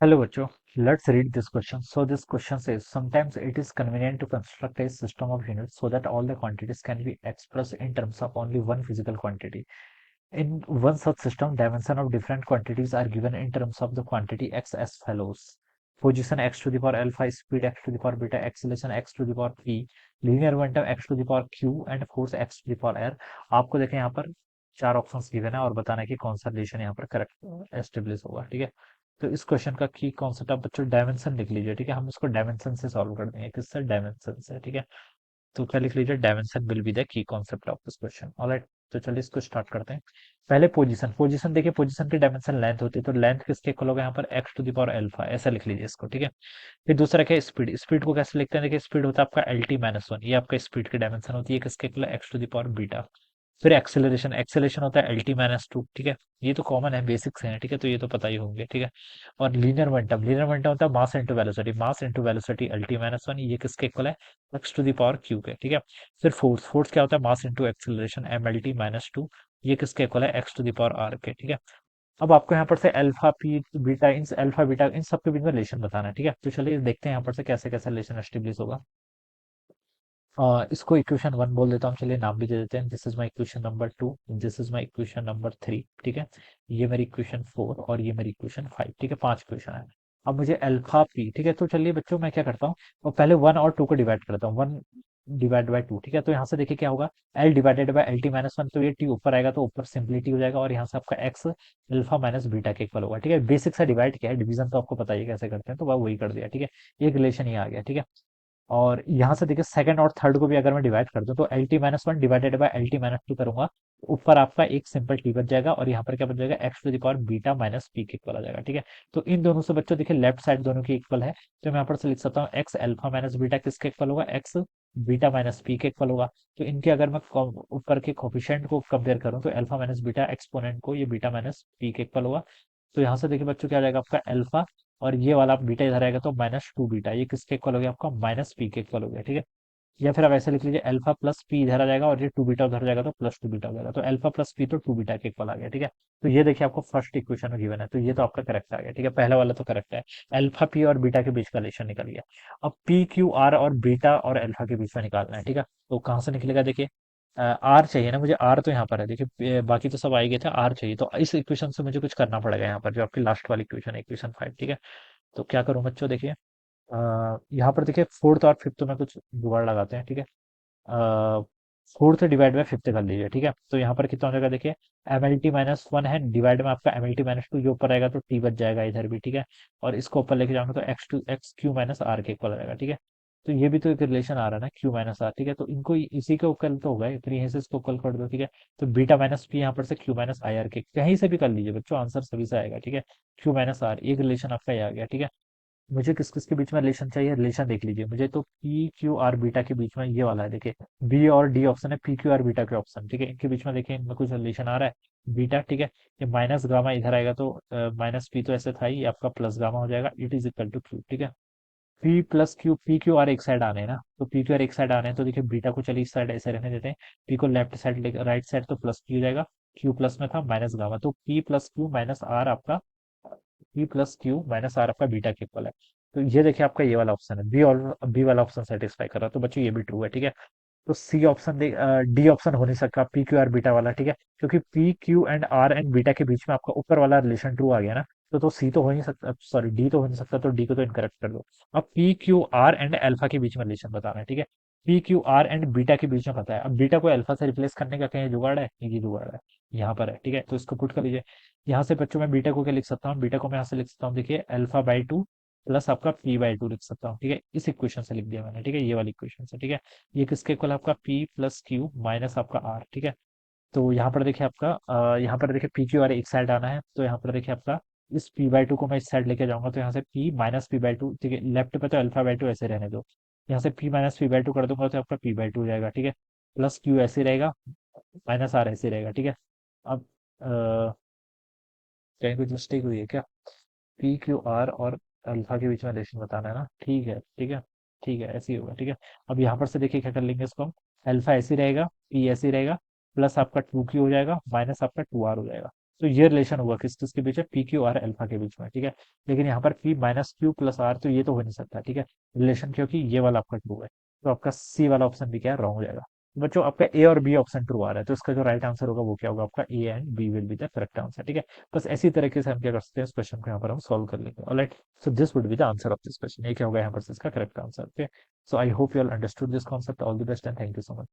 Hello, Bacho. Let's read this question. So this question says, sometimes it is convenient to construct a system of units so that all the quantities can be expressed in terms of only one physical quantity. In one such system, dimension of different quantities are given in terms of the quantity x as follows. Position x to the power alpha, speed x to the power beta, acceleration x to the power p, linear momentum x to the power q and force x to the power r. आपको देखें यहाँ पर चार options given है और बताना है कि कौन सा रिलेशन यहाँ पर करेक्ट एस्टेब्लिश होगा। ठीक है, तो इस क्वेश्चन का की कॉन्सेप्ट आप बच्चों डायमेंशन लिख लीजिए। ठीक है, हम इसको डायमेंशन से सॉल्व कर देंगे। किससे? डायमेंशन से। ठीक है, तो क्या लिख लीजिए, dimension will be the key concept of this question. Alright, तो चलिए इसको स्टार्ट करते हैं। पहले पोजीशन, पोजीशन देखिए, पोजीशन की डायमेंशन लेंथ होती है, तो लेंथ किसके इक्वल होगा यहाँ पर? X to the power alpha, ऐसा लिख लीजिए इसको। ठीक है, फिर दूसरा क्या है? स्पीड। स्पीड को कैसे लिखते हैं? देखिए, स्पीड होता है आपका एल टी माइनस वन, ये आपका स्पीड की डायमेंशन होती है, किसके equal? X to the power beta. फिर एक्सेलरेशन, एक्सेलरेशन होता है एल टी माइनस टू। ठीक है, ये तो कॉमन है, बेसिक्स हैं। ठीक है, तो ये तो पता ही होंगे। ठीक है, और लीनियर मोमेंटम, लीनियर मोमेंटम होता है mass into velocity, mass into velocity L T minus one, ये किसके इक्वल है? X to the power Q K. ठीक है, फिर फोर्स, फोर्स क्या होता है? Mass into acceleration M L T minus two, ये किसके इक्वल है? X to the power R K. ठीक है, अब आपको यहाँ पर से अल्फा पी बीटा, इन अल्फा बीटा इन सबके बीच में रिलेशन बताना है। ठीक है, तो चलिए देखते हैं यहाँ पर से कैसे कैसे रिलेशन एस्टेब्लिश होगा। इसको इक्वेशन वन बोल देता हूँ, चलिए नाम भी दे देते हैं। This is my equation number two, this is my equation number three. ठीक है, ये मेरी इक्वेशन फोर और ये मेरी इक्वेशन फाइव। ठीक है, पांच इक्वेशन है। अब मुझे अल्फा पी, ठीक है, तो चलिए बच्चों मैं क्या करता हूँ, और पहले वन और टू को डिवाइड करता हूँ। One divide by two. ठीक है, तो यहाँ से देखिए क्या होगा, L divided by L T minus one, तो ये टी ऊपर आएगा तो ऊपर सिंपलिटी हो जाएगा, और यहाँ से आपका एक्स अल्फा माइनस बीटा के इक्वल होगा। ठीक है, बेसिक सा डिवाइड किया है, डिवीजन तो आपको पता ही है कैसे करते हैं, तो वह वही कर दिया। ठीक है, एक रिलेशन ही आ गया। ठीक है, और यहाँ से देखिए सेकंड और थर्ड को भी अगर मैं डिवाइड कर दूं, तो L T minus one divided by L T minus to करूंगा, ऊपर आपका एक सिंपल टी बच जाएगा, और यहाँ पर क्या बच जाएगा? X to the power beta minus P के इक्वल आ जाएगा। ठीक है, तो इन दोनों से बच्चों देखिए लेफ्ट साइड दोनों की इक्वल है, तो मैं यहाँ पर से लिख सकता हूँ एक्स अल्फा माइनस बीटा किसके इक्वल होगा? एक्स बीटा माइनस पी के इक्वल होगा। तो इनके अगर मैं ऊपर के कोफिशिएंट को कंपेयर करूँ, तो अल्फा माइनस बीटा एक्सपोनेंट को ये बीटा माइनस पी के इक्वल होगा। तो यहाँ से देखिए बच्चों क्या आ जाएगा आपका अल्फा, और ये वाला बीटा इधर आएगा तो माइनस टू बीटा, ये किसके इक्वल हो गया? आपका माइनस पी के इक्वल हो गया। ठीक है, या फिर आप ऐसे लिख लीजिए, अल्फा प्लस पी इधर आ जाएगा और ये टू बीटा उधर आ जाएगा तो प्लस टू बीटा हो जाएगा, तो अल्फा प्लस पी तो टू बीटा के इक्वल आ गया। ठीक है, तो ये देखिए आपको फर्स्ट इक्वेशन में गिवन है, तो ये तो आपका करेक्ट आ गया। ठीक है, पहला वाला तो करेक्ट है, अल्फा पी और बीटा के बीच का रिलेशन निकल गया। अब पी क्यू आर और बीटा और अल्फा के बीच में निकालना है। ठीक है, तो कहाँ से निकलेगा? देखिए आर चाहिए ना मुझे, आर तो यहाँ पर है। देखिए बाकी तो सब आ ही गए थे, आर चाहिए, तो इस इक्वेशन से मुझे कुछ करना पड़ेगा यहाँ पर, जो आपकी लास्ट वाली इक्वेशन है, इक्वेशन फाइव। ठीक है, तो क्या करूँ बच्चों? देखिए यहाँ पर देखिए फोर्थ और फिफ्थ में कुछ जुगाड़ लगाते हैं। ठीक है, फोर्थ डिवाइड बाय फिफ्थ कर लीजिए। ठीक है, तो यहाँ पर कितना हो जाएगा? देखिए M L T minus one है, डिवाइड में आपका M L T minus two, ये ऊपर आएगा तो टी बच जाएगा इधर भी। ठीक है, और इसको ऊपर लेके जाऊंगा तो X to X Q minus R के इक्वल रहेगा। ठीक है, तो ये भी तो एक रिलेशन आ रहा है ना, क्यू माइनस आर। ठीक है, तो इनको इसी के उकल तो होगा, फिर यहीं से इसको उकल कर दो। ठीक है, तो बीटा माइनस पी यहाँ पर से क्यू माइनस आई आर के, कहीं से भी कर लीजिए बच्चों, आंसर सभी से आएगा। ठीक है, क्यू माइनस आर, एक रिलेशन आपका ये आ गया। ठीक है, मुझे किस किस के बीच में रिलेशन चाहिए? रिलेशन देख लीजिए, मुझे तो पी क्यू आर बीटा के बीच में ये वाला है। देखिए बी और डी ऑप्शन है, पी क्यू आर बीटा के ऑप्शन। ठीक है, इनके बीच में देखिए इनमें कुछ रिलेशन आ रहा है बीटा। ठीक है, ये माइनस गामा इधर आएगा तो माइनस पी तो ऐसे था ही, ये आपका प्लस गामा हो जाएगा, it is equal to Q. ठीक है, P plus Q, P Q R एक साइड आने हैं ना, तो पी क्यू आर एक साइड आने हैं, तो देखिए बीटा को चलिए इस साइड ऐसे रहने देते हैं, पी को लेफ्ट साइड राइट साइड, तो प्लस क्यू जाएगा, क्यू प्लस में था माइनस गामा, तो P plus Q minus R आपका, P plus Q minus R आपका बीटा के इक्वल है। तो ये देखिए आपका ये वाला ऑप्शन है बी, और बी वाला ऑप्शन सेटिस्फाई कर रहा है, तो बच्चों ये भी ट्रू है। ठीक है, तो सी ऑप्शन डी ऑप्शन हो नहीं सकता, पी क्यू आर बीटा वाला। ठीक है, क्योंकि P Q and R and beta के बीच में आपका ऊपर वाला रिलेशन ट्रू आ गया ना, तो सी तो हो नहीं सकता, सॉरी डी तो हो नहीं सकता, तो डी को तो इनकरेक्ट कर दो। अब P Q are and alpha के बीच में रिलेशन बताना है। ठीक है, P Q are and beta के बीच में पता है, अब बीटा को अल्फा से रिप्लेस करने का कहीं जुगाड़ है? ये जुगाड़ है, यहाँ पर है। ठीक है, तो इसको पुट कर लीजिए। यहाँ से बच्चों मैं बीटा को क्या लिख सकता हूँ? बीटा को मैं यहाँ से लिख सकता हूँ, देखिए अल्फा बाई टू प्लस आपका पी बाई टू लिख सकता हूँ। ठीक है, इस इक्वेशन से लिख दिया मैंने। ठीक है, ये वाली इक्वेशन से। ठीक है, ये किसके इक्वल है? आपका P प्लस क्यू माइनस आपका R। ठीक है, तो यहाँ पर देखिए आपका यहाँ पर देखिए पी क्यू आर एक साइड आना है, तो यहाँ पर देखिए आपका इस पी बाई टू को मैं इस साइड लेके जाऊंगा, तो यहाँ से P minus P by two. ठीक है, लेफ्ट पे तो अल्फा बाई टू ऐसे रहने दो, यहाँ से P minus P by two कर दूंगा तो आपका पी बाई टू हो जाएगा। ठीक है, प्लस क्यू ऐसे रहेगा, माइनस आर ऐसे रहेगा। ठीक है, अब कहीं कुछ मिस्टेक हुई है क्या? पी क्यू आर और अल्फा के बीच में रिलेशन बताना है ना? ठीक है, ठीक है, ठीक है, ऐसे ही होगा। ठीक है, अब यहाँ पर से देखिए क्या कर लेंगे इसको हम, अल्फा ऐसे ही रहेगा, पी ऐसे ही रहेगा, प्लस आपका टू क्यू हो जाएगा, माइनस आपका टू आर हो जाएगा। तो ये रिलेशन हुआ किस किसके बीच में, पी क्यू आर अल्फा के बीच में, ठीक है। लेकिन यहाँ पर P minus Q plus R, तो ये तो हो नहीं सकता, ठीक है। रिलेशन क्योंकि ये वाला आपका ट्रू है, तो आपका सी वाला ऑप्शन भी क्या है, रॉन्ग हो जाएगा। बच्चों आपका ए और बी ऑप्शन ट्रू आ रहा है, तो इसका जो राइट आंसर होगा वो क्या होगा, आपका A and B will be the correct answer, ठीक है। बस ऐसी तरीके से हम क्या कर सकते हैं, इस क्वेश्चन को यहाँ पर हम सॉल्व कर लेंगे। Alright, so this would be the answer of this question, ये क्या होगा यहाँ पर इसका correct answer. Okay, so I hope you all understood this concept. All the best and thank you so much.